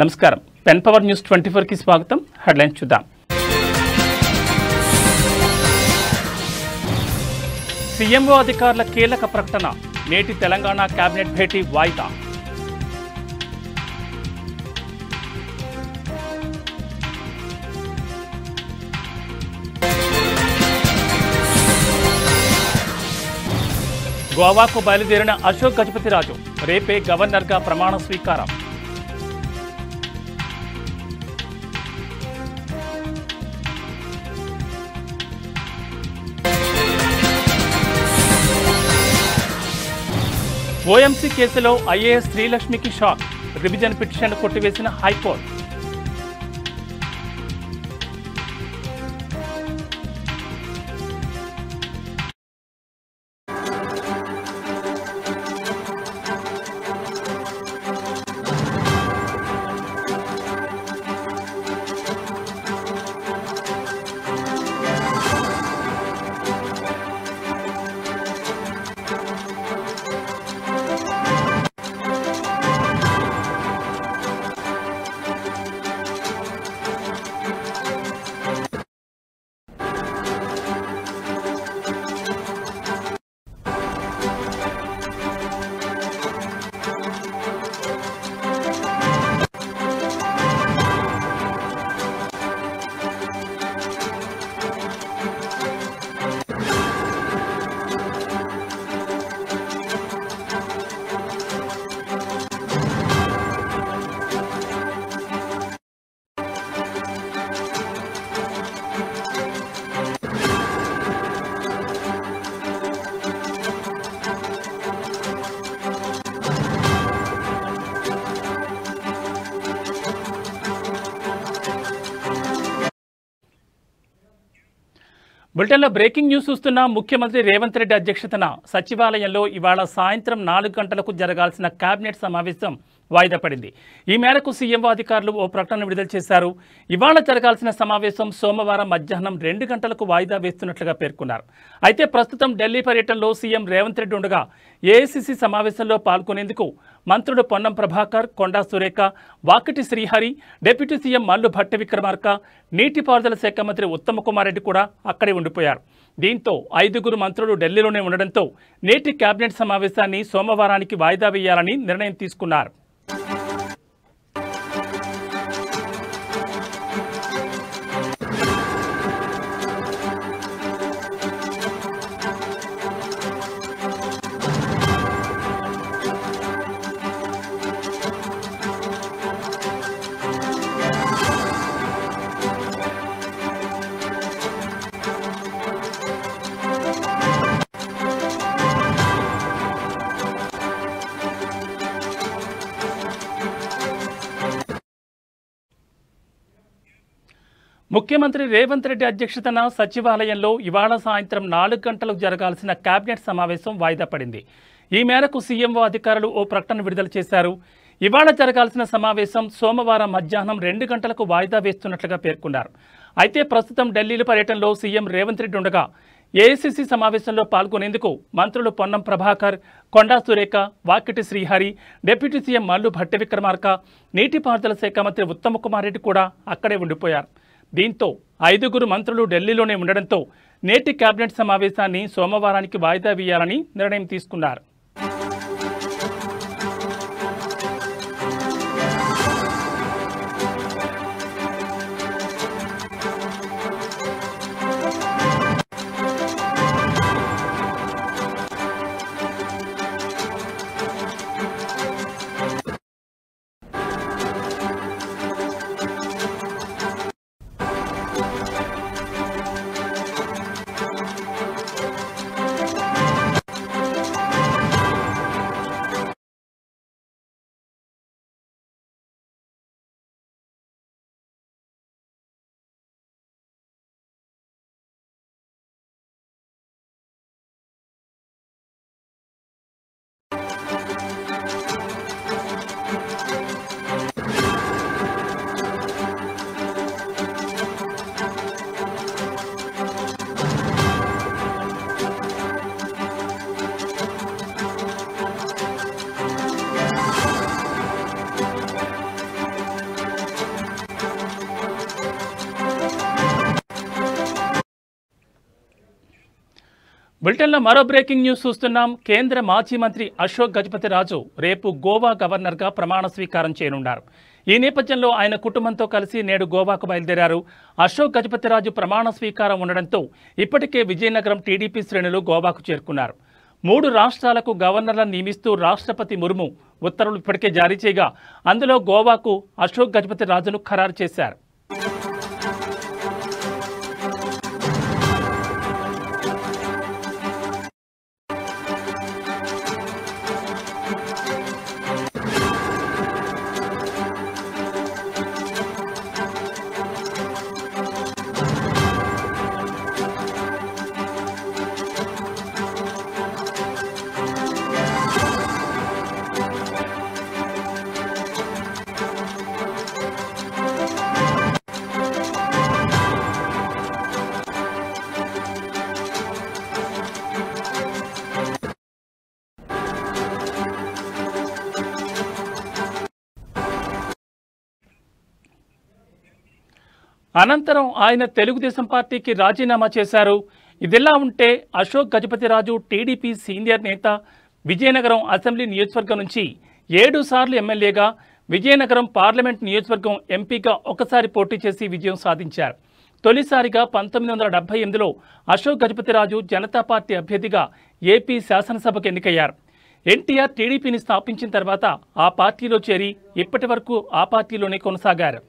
నమస్కారం pen power news 24 కి స్వాగతం. హెడ్లైన్స్ చూద్దాం. సీఎంఓ అధికారుల కీలక ప్రకటన, నేటి తెలంగాణ కేబినెట్ భేటీ వాయిదా. గోవాకు బయలుదేరిన అశోక్ గజపతిరాజు రేపే గవర్నర్గా ప్రమాణ స్వీకారం. ఓఎంసీ కేసులో ఐఏఎస్ శ్రీలక్ష్మికి షాక్, రివిజన్ పిటిషన్ కొట్టివేసిన హైకోర్టు. బులెటిన్లో బ్రేకింగ్ న్యూస్ చూస్తున్న ముఖ్యమంత్రి రేవంత్ రెడ్డి అధ్యక్షతన సచివాలయంలో ఇవాళ సాయంత్రం 4 గంటలకు జరగాల్సిన కేబినెట్ సమావేశం వాయిదా పడింది. ఈ మేరకు సీఎంఓ అధికారులు ఓ ప్రకటన విడుదల చేశారు. ఇవాళ జరగాల్సిన సమావేశం సోమవారం మధ్యాహ్నం 2 గంటలకు వాయిదా వేస్తున్నట్లుగా పేర్కొన్నారు. అయితే ప్రస్తుతం ఢిల్లీ పర్యటనలో సీఎం రేవంత్ రెడ్డి ఉండగా ఏఐసీసీ సమావేశంలో పాల్గొనేందుకు మంత్రులు పొన్నం ప్రభాకర్, కొండా సురేఖ, వాకిటి శ్రీహరి, డిప్యూటీ సీఎం మల్లు భట్టి విక్రమార్క, నీటిపారుదల శాఖ మంత్రి ఉత్తమ్ కుమార్ రెడ్డి కూడా అక్కడే ఉండిపోయారు. దీంతో 5 మంత్రులు ఢిల్లీలోనే ఉండడంతో నేటి కేబినెట్ సమావేశాన్ని సోమవారానికి వాయిదా వేయాలని నిర్ణయం తీసుకున్నారు. ముఖ్యమంత్రి రేవంత్ రెడ్డి అధ్యక్షతన సచివాలయంలో ఇవాళ సాయంత్రం 4 గంటలకు జరగాల్సిన కేబినెట్ సమావేశం వాయిదా పడింది. ఈ మేరకు సీఎంఓ అధికారులు ఓ ప్రకటన విడుదల చేశారు. ఇవాళ జరగాల్సిన సమావేశం సోమవారం మధ్యాహ్నం 2 గంటలకు వాయిదా వేస్తున్నట్లుగా పేర్కొన్నారు. అయితే ప్రస్తుతం ఢిల్లీ పర్యటనలో సీఎం రేవంత్ రెడ్డి ఉండగా ఏఐసీసీ సమావేశంలో పాల్గొనేందుకు మంత్రులు పొన్నం ప్రభాకర్, కొండా సురేఖ, వాకిటి శ్రీహరి, డిప్యూటీ సీఎం మల్లు భట్టి విక్రమార్క, నీటిపారుదల శాఖ మంత్రి ఉత్తమ్ కుమార్ రెడ్డి కూడా అక్కడే ఉండిపోయారు. దీంతో 5 మంత్రులు ఢిల్లీలోనే ఉండడంతో నేటి కేబినెట్ సమావేశాన్ని సోమవారానికి వాయిదా వేయాలని నిర్ణయం తీసుకున్నారు. బులెటిన్లో మరో బ్రేకింగ్ న్యూస్ చూస్తున్నాం. కేంద్ర మాజీ మంత్రి అశోక్ గజపతిరాజు రేపు గోవా గవర్నర్గా ప్రమాణ స్వీకారం చేయనున్నారు. ఈ నేపథ్యంలో ఆయన కుటుంబంతో కలిసి నేడు గోవాకు బయలుదేరారు. అశోక్ గజపతిరాజు ప్రమాణ స్వీకారం ఉండడంతో ఇప్పటికే విజయనగరం టీడీపీ శ్రేణులు గోవాకు చేరుకున్నారు. 3 రాష్ట్రాలకు గవర్నర్లను నియమిస్తూ రాష్ట్రపతి ముర్ము ఉత్తర్వులు ఇప్పటికే జారీ చేయగా అందులో గోవాకు అశోక్ గజపతిరాజును ఖరారు చేశారు. అనంతరం ఆయన తెలుగుదేశం పార్టీకి రాజీనామా చేశారు. ఇదిలా ఉంటే అశోక్ గజపతిరాజు టీడీపీ సీనియర్ నేత, విజయనగరం అసెంబ్లీ నియోజకవర్గం నుంచి 7 సార్లు ఎమ్మెల్యేగా, విజయనగరం పార్లమెంట్ నియోజకవర్గం ఎంపీగా ఒకసారి పోటీ చేసి విజయం సాధించారు. తొలిసారిగా 1978లో అశోక్ గజపతిరాజు జనతా పార్టీ అభ్యర్థిగా ఏపీ శాసనసభకు ఎన్నికయ్యారు. ఎన్టీఆర్ టీడీపీని స్థాపించిన తర్వాత ఆ పార్టీలో చేరి ఇప్పటి వరకు ఆ పార్టీలోనే కొనసాగారు.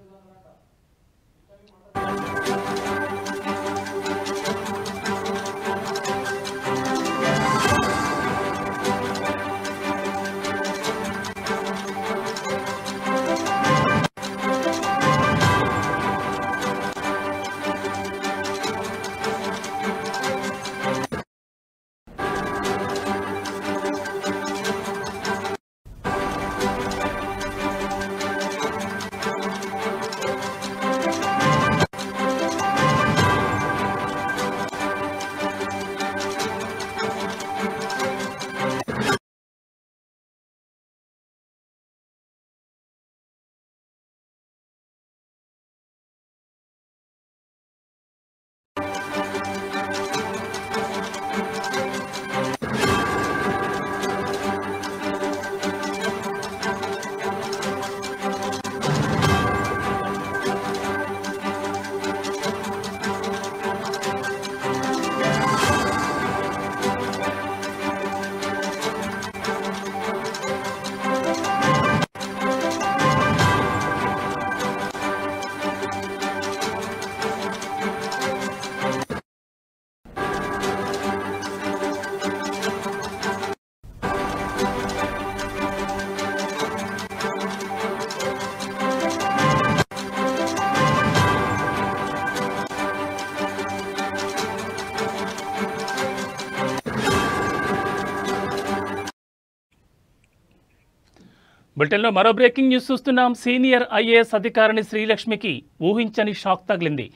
బులెటిన్లో మరో బ్రేకింగ్ న్యూస్ చూస్తున్నాం. సీనియర్ ఐఏఎస్ అధికారిని శ్రీలక్ష్మికి ఊహించని షాక్ తగిలింది.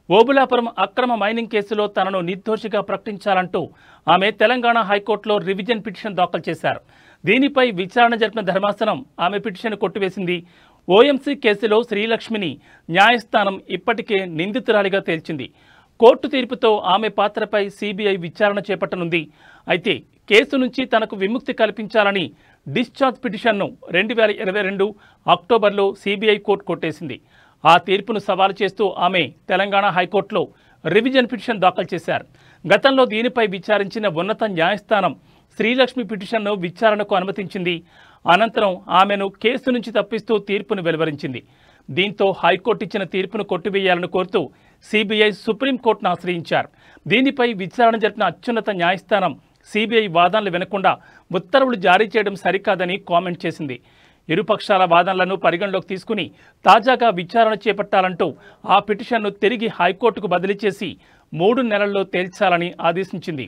ఓబులాపురం అక్రమ మైనింగ్ కేసులో తనను నిర్దోషిగా ప్రకటించాలంటూ ఆమె తెలంగాణ హైకోర్టులో రివిజన్ పిటిషన్ దాఖలు చేశారు. దీనిపై విచారణ జరిపిన ధర్మాసనం ఆమె పిటిషన్ కొట్టివేసింది. ఓఎంసీ కేసులో శ్రీలక్ష్మిని న్యాయస్థానం ఇప్పటికే నిందితురాలిగా తేల్చింది. కోర్టు తీర్పుతో ఆమె పాత్రపై సిబిఐ విచారణ చేపట్టనుంది. అయితే కేసు నుంచి తనకు విముక్తి కల్పించాలని డిశ్చార్జ్ పిటిషన్ను 2022 అక్టోబర్లో సిబిఐ కోర్టు కొట్టేసింది. ఆ తీర్పును సవాలు చేస్తూ ఆమె తెలంగాణ హైకోర్టులో రివిజన్ పిటిషన్ దాఖలు చేశారు. గతంలో దీనిపై విచారించిన ఉన్నత న్యాయస్థానం శ్రీలక్ష్మి పిటిషన్ను విచారణకు అనుమతించింది. అనంతరం ఆమెను కేసు నుంచి తప్పిస్తూ తీర్పును వెలువరించింది. దీంతో హైకోర్టు ఇచ్చిన తీర్పును కొట్టివేయాలని కోరుతూ సిబిఐ సుప్రీంకోర్టును ఆశ్రయించారు. దీనిపై విచారణ జరిపిన అత్యున్నత న్యాయస్థానం సిబిఐ వాదనలు వినకుండా ఉత్తర్వులు జారీ చేయడం సరికాదని కామెంట్ చేసింది. ఇరుపక్షాల వాదనలను పరిగణలోకి తీసుకుని తాజాగా విచారణ చేపట్టాలంటూ ఆ పిటిషన్ను తిరిగి హైకోర్టుకు బదిలీ చేసి 3 నెలల్లో తేల్చాలని ఆదేశించింది.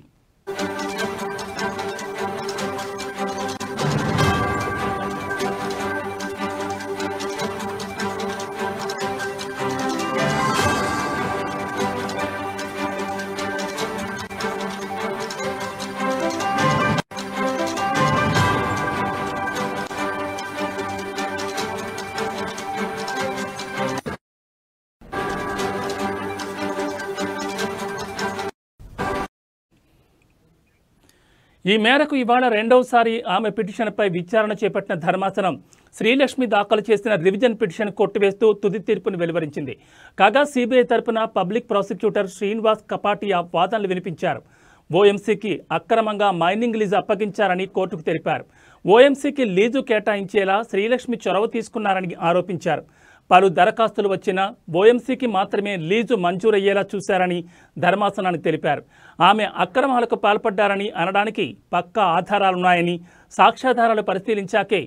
ఈ మేరకు ఇవాళ రెండవసారి ఆమె పిటిషన్పై విచారణ చేపట్టిన ధర్మాసనం శ్రీలక్ష్మి దాఖలు చేసిన రివిజన్ పిటిషన్ కొట్టివేస్తూ తుది తీర్పును వెలువరించింది. కాగా సిబిఐ తరపున పబ్లిక్ ప్రాసిక్యూటర్ శ్రీనివాస్ కపాటియా వాదనలు వినిపించారు. ఓఎంసీకి అక్రమంగా మైనింగ్ లీజు అప్పగించారని కోర్టుకు తెలిపారు. ఓఎంసీకి లీజు కేటాయించేలా శ్రీలక్ష్మి చొరవ తీసుకున్నారని ఆరోపించారు. పలు దరఖాస్తులు వచ్చినా ఓఎంసీకి మాత్రమే లీజు మంజూరయ్యేలా చూశారని ధర్మాసనానికి తెలిపారు. ఆమె అక్రమాలకు పాల్పడ్డారని అనడానికి పక్కా ఆధారాలున్నాయని సాక్ష్యాధారాలు పరిశీలించాకే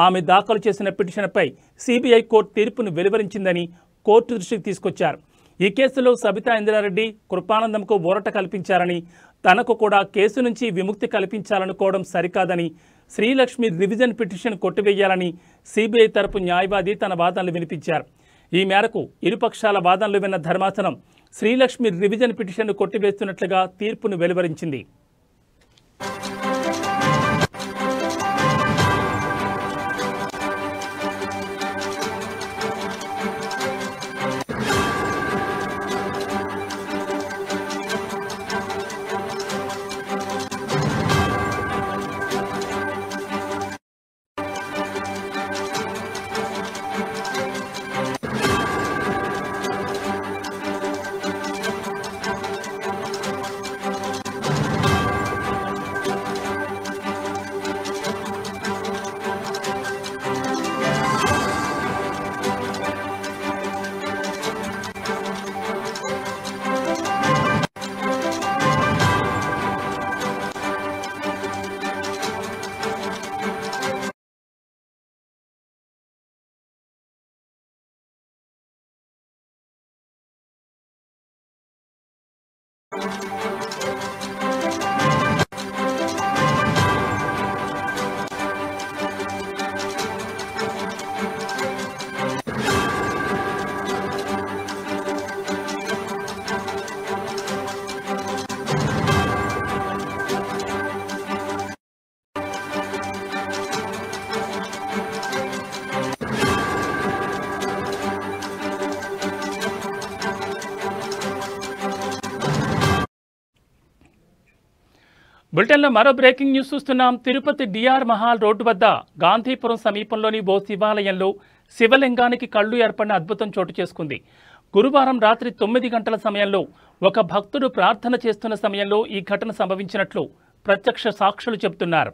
ఆమె దాఖలు చేసిన పిటిషన్పై సిబిఐ కోర్టు తీర్పును వెలువరించిందని కోర్టు దృష్టికి తీసుకొచ్చారు. ఈ కేసులో సబితా ఇంద్రారెడ్డి కృపానందంకు ఊరట కల్పించారని, తనకు కూడా కేసు నుంచి విముక్తి కల్పించాలనుకోవడం సరికాదని, శ్రీలక్ష్మి రివిజన్ పిటిషన్ కొట్టివేయాలని సిబిఐ తరపు న్యాయవాది తన వాదనలు వినిపించారు. ఈ మేరకు ఇరుపక్షాల వాదనలు విన్న ధర్మాసనం శ్రీలక్ష్మి రివిజన్ పిటిషన్ను కొట్టివేస్తున్నట్లుగా తీర్పును వెలువరించింది. బులెటిన్లో మరో బ్రేకింగ్ న్యూస్ చూస్తున్నాం. తిరుపతి డిఆర్ మహాల్ రోడ్డు వద్ద గాంధీపురం సమీపంలోని ఓ శివాలయంలో శివలింగానికి కళ్ళు ఏర్పడిన అద్భుతం చోటు చేసుకుంది. గురువారం రాత్రి 9 గంటల సమయంలో ఒక భక్తుడు ప్రార్థన చేస్తున్న సమయంలో ఈ ఘటన సంభవించినట్లు ప్రత్యక్ష సాక్షులు చెబుతున్నారు.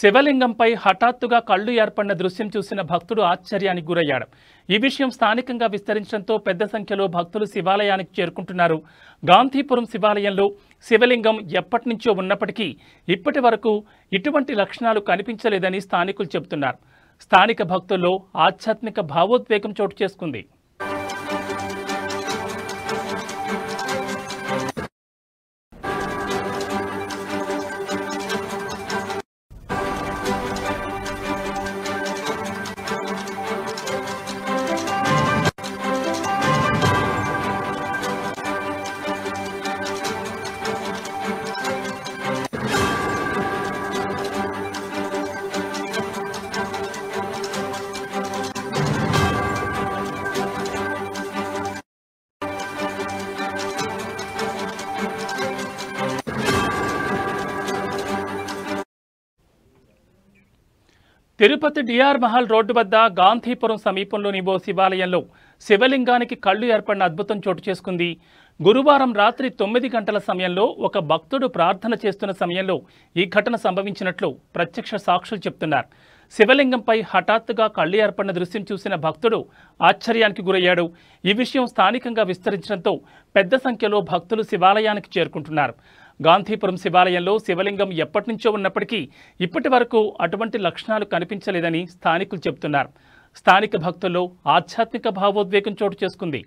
శివలింగంపై హఠాత్తుగా కళ్ళు ఏర్పడిన దృశ్యం చూసిన భక్తుడు ఆశ్చర్యానికి గురయ్యాడు. ఈ విషయం స్థానికంగా విస్తరించడంతో పెద్ద సంఖ్యలో భక్తులు శివాలయానికి చేరుకుంటున్నారు. గాంధీపురం శివాలయంలో శివలింగం ఎప్పటి నుంచో ఉన్నప్పటికీ ఇప్పటి వరకు ఇటువంటి లక్షణాలు కనిపించలేదని స్థానికులు చెబుతున్నారు. స్థానిక భక్తుల్లో ఆధ్యాత్మిక భావోద్వేగం చోటు చేసుకుంది. తిరుపతి డిఆర్ మహల్ రోడ్డు వద్ద గాంధీపురం సమీపంలోని ఓ శివాలయంలో శివలింగానికి కళ్ళు ఏర్పడిన అద్భుతం చోటు చేసుకుంది. గురువారం రాత్రి 9 గంటల సమయంలో ఒక భక్తుడు ప్రార్థన చేస్తున్న సమయంలో ఈ ఘటన సంభవించినట్లు ప్రత్యక్ష సాక్షులు చెప్తున్నారు. శివలింగంపై హఠాత్తుగా కళ్ళు ఏర్పడిన దృశ్యం చూసిన భక్తుడు ఆశ్చర్యానికి గురయ్యాడు. ఈ విషయం స్థానికంగా విస్తరించడంతో పెద్ద సంఖ్యలో భక్తులు శివాలయానికి చేరుకుంటున్నారు. గాంధీపురం శివాలయంలో శివలింగం ఎప్పటి నుంచో ఉన్నప్పటికీ ఇప్పటి వరకు అటువంటి లక్షణాలు కనిపించలేదని స్థానికులు చెబుతున్నారు. స్థానిక భక్తుల్లో ఆధ్యాత్మిక భావోద్వేగం చోటు చేసుకుంది.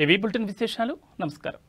ఏవీ బులెటిన్ విశేషాలు. నమస్కారం.